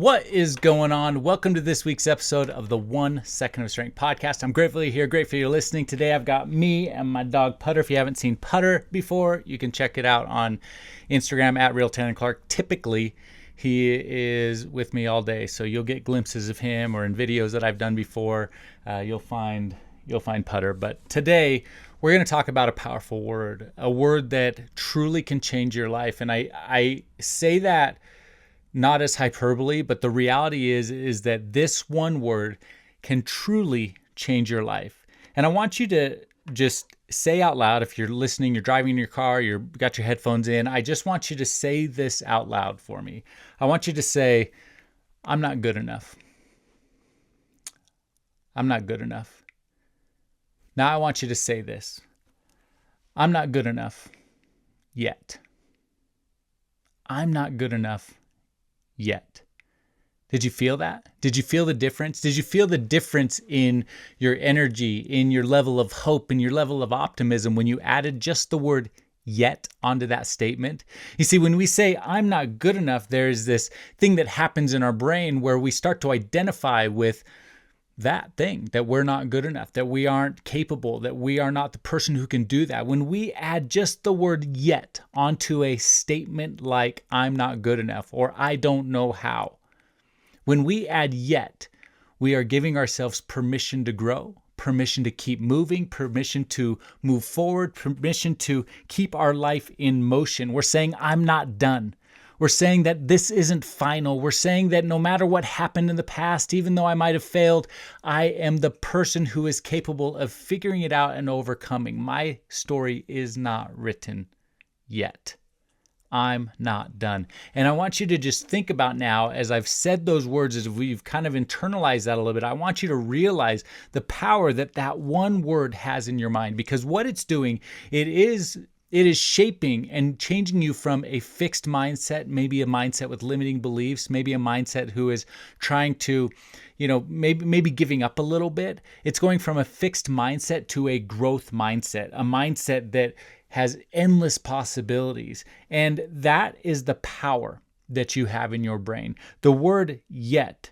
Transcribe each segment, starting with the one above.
What is going on? Welcome to this week's episode of the 1 Second of Strength podcast. I'm grateful you're here. Grateful you're listening. Today I've got me and my dog Putter. If you haven't seen Putter before, you can check it out on Instagram at RealTannonClark. Typically, he is with me all day, so you'll get glimpses of him or in videos that I've done before. You'll find Putter. But today we're going to talk about a powerful word, a word that truly can change your life. And I say that not as hyperbole, but the reality is that this one word can truly change your life. And I want you to just say out loud, if you're listening, you're driving in your car, you've got your headphones in, I just want you to say this out loud for me. I want you to say, I'm not good enough. I'm not good enough. Now I want you to say this. I'm not good enough yet. I'm not good enough yet. Did you feel that? Did you feel the difference? Did you feel the difference in your energy, in your level of hope, in your level of optimism when you added just the word yet onto that statement? You see, when we say I'm not good enough, there's this thing that happens in our brain where we start to identify with that thing, that we're not good enough, that we aren't capable, that we are not the person who can do that. When we add just the word yet onto a statement like I'm not good enough or I don't know how, when we add yet, we are giving ourselves permission to grow, permission to keep moving, permission to move forward, permission to keep our life in motion. We're saying I'm not done. We're saying that this isn't final. We're saying that no matter what happened in the past, even though I might have failed, I am the person who is capable of figuring it out and overcoming. My story is not written yet. I'm not done. And I want you to just think about now, as I've said those words, as we've kind of internalized that a little bit, I want you to realize the power that that one word has in your mind, because what it's doing, it is shaping and changing you from a fixed mindset, maybe a mindset with limiting beliefs, maybe a mindset who is trying to, maybe giving up a little bit. It's going from a fixed mindset to a growth mindset, a mindset that has endless possibilities. And that is the power that you have in your brain. The word yet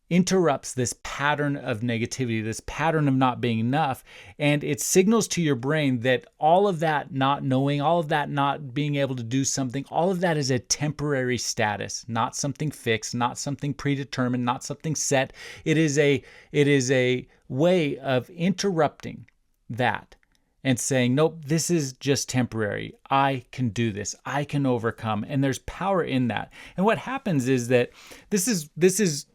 interrupts this pattern of negativity, this pattern of not being enough. And it signals to your brain that all of that not knowing, all of that not being able to do something, all of that is a temporary status, not something fixed, not something predetermined, not something set. It is a way of interrupting that and saying, nope, this is just temporary. I can do this. I can overcome. And there's power in that. And what happens is that this is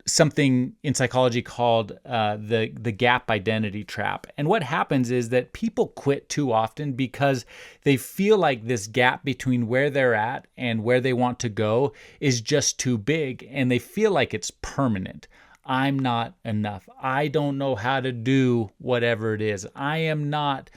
something in psychology called the gap identity trap. And what happens is that people quit too often because they feel like this gap between where they're at and where they want to go is just too big, and they feel like it's permanent. I'm not enough. I don't know how to do whatever it is. I am not.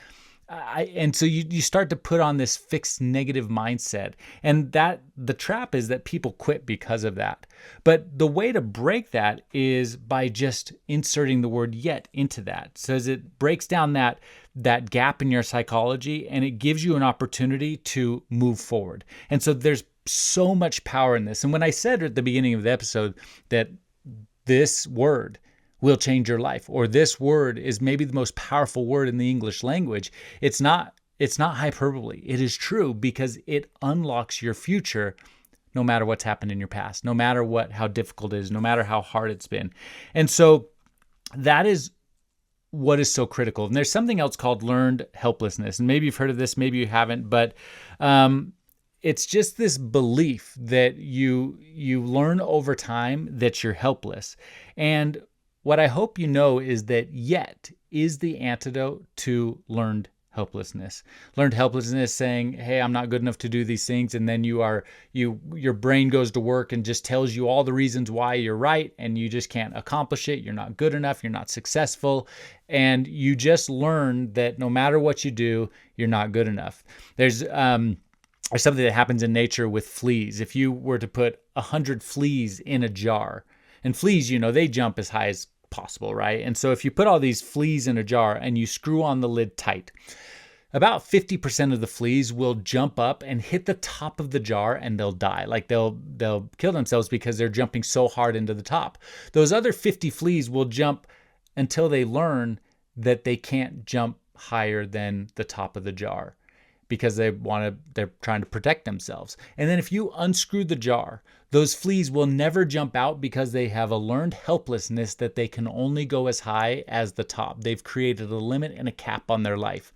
And so you start to put on this fixed negative mindset, and that the trap is that people quit because of that. But the way to break that is by just inserting the word yet into that. So as it breaks down that gap in your psychology, and it gives you an opportunity to move forward. And so there's so much power in this. And when I said at the beginning of the episode that this word will change your life, or this word is maybe the most powerful word in the English language, it's not hyperbole. It is true, because it unlocks your future no matter what's happened in your past, no matter how difficult it is, no matter how hard it's been. And so that is what is so critical. And there's something else called learned helplessness. And maybe you've heard of this, maybe you haven't, but it's just this belief that you learn over time that you're helpless. And what I hope you know is that yet is the antidote to learned helplessness. Learned helplessness saying, hey, I'm not good enough to do these things. And then your brain goes to work and just tells you all the reasons why you're right, and you just can't accomplish it. You're not good enough. You're not successful. And you just learn that no matter what you do, you're not good enough. There's something that happens in nature with fleas. If you were to put 100 fleas in a jar, and fleas, they jump as high as possible, right? And so if you put all these fleas in a jar and you screw on the lid tight, about 50% of the fleas will jump up and hit the top of the jar and they'll die. Like they'll kill themselves because they're jumping so hard into the top. Those other 50 fleas will jump until they learn that they can't jump higher than the top of the jar because they're trying to protect themselves. And then if you unscrew the jar, those fleas will never jump out because they have a learned helplessness that they can only go as high as the top. They've created a limit and a cap on their life.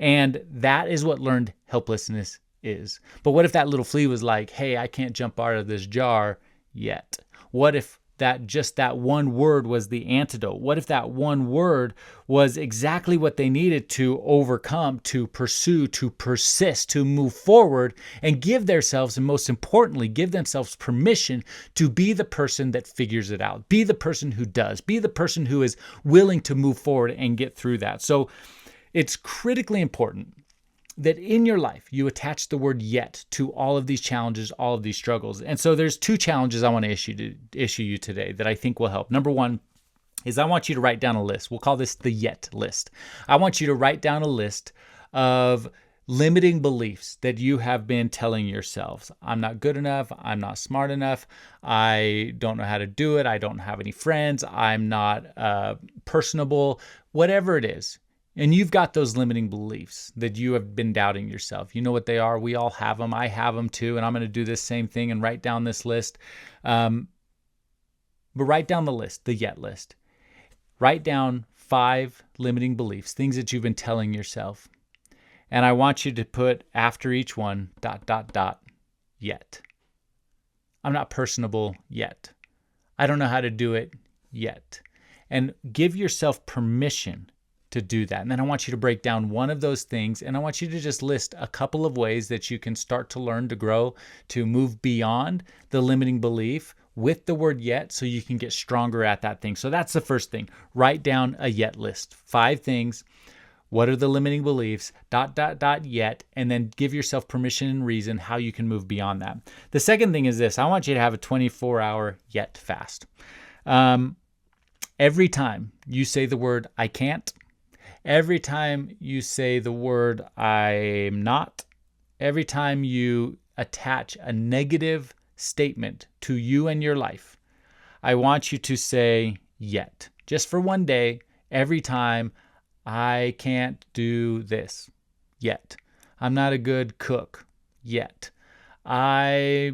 And that is what learned helplessness is. But what if that little flea was like, hey, I can't jump out of this jar yet? What if that one word was the antidote? What if that one word was exactly what they needed to overcome, to pursue, to persist, to move forward and give themselves, and most importantly, give themselves permission to be the person that figures it out, be the person who does, be the person who is willing to move forward and get through that. So it's critically important that in your life, you attach the word yet to all of these challenges, all of these struggles. And so there's two challenges I want to issue you today that I think will help. Number one is I want you to write down a list. We'll call this the yet list. I want you to write down a list of limiting beliefs that you have been telling yourselves. I'm not good enough. I'm not smart enough. I don't know how to do it. I don't have any friends. I'm not personable, whatever it is. And you've got those limiting beliefs that you have been doubting yourself. You know what they are. We all have them. I have them too. And I'm going to do this same thing and write down this list. But write down the list, the yet list. Write down 5 limiting beliefs, things that you've been telling yourself. And I want you to put after each one, ... yet. I'm not personable yet. I don't know how to do it yet. And give yourself permission to do that. And then I want you to break down one of those things, and I want you to just list a couple of ways that you can start to learn to grow, to move beyond the limiting belief with the word yet so you can get stronger at that thing. So that's the first thing. Write down a yet list. 5 things. What are the limiting beliefs? ... yet, and then give yourself permission and reason how you can move beyond that. The second thing is this. I want you to have a 24-hour yet fast. Every time you say the word I can't, every time you say the word I'm not, every time you attach a negative statement to you and your life, I want you to say yet. Just for one day, every time, I can't do this yet. I'm not a good cook yet. I,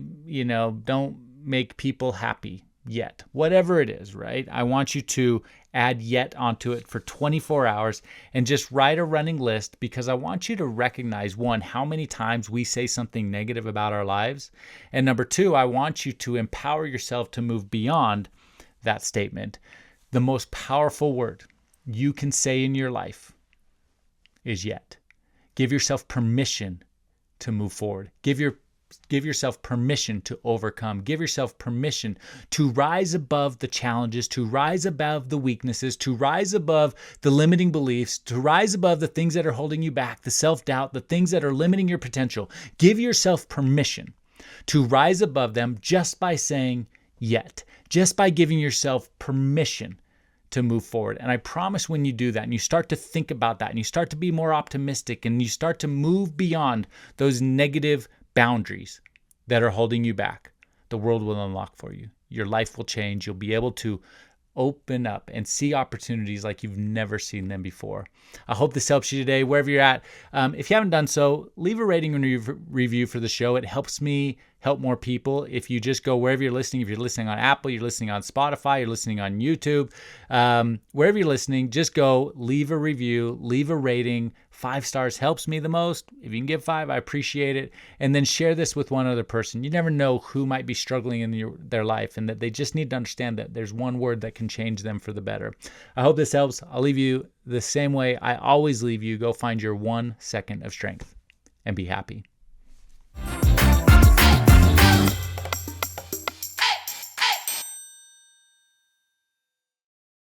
don't make people happy yet. Whatever it is, right? I want you to add yet onto it for 24 hours and just write a running list, because I want you to recognize, one, how many times we say something negative about our lives. And number 2, I want you to empower yourself to move beyond that statement. The most powerful word you can say in your life is yet. Give yourself permission to move forward. Give yourself permission to overcome. Give yourself permission to rise above the challenges, to rise above the weaknesses, to rise above the limiting beliefs, to rise above the things that are holding you back, the self-doubt, the things that are limiting your potential. Give yourself permission to rise above them just by saying yet, just by giving yourself permission to move forward. And I promise when you do that and you start to think about that and you start to be more optimistic and you start to move beyond those negative boundaries that are holding you back, the world will unlock for you. Your life will change. You'll be able to open up and see opportunities like you've never seen them before. I hope this helps you today, wherever you're at. If you haven't done so, leave a rating and review for the show. It helps me help more people. If you just go wherever you're listening, if you're listening on Apple, you're listening on Spotify, you're listening on YouTube, wherever you're listening, just go leave a review, leave a rating. 5 stars helps me the most. If you can give 5, I appreciate it. And then share this with one other person. You never know who might be struggling in their life, and that they just need to understand that there's one word that can change them for the better. I hope this helps. I'll leave you the same way I always leave you. Go find your 1 second of strength and be happy.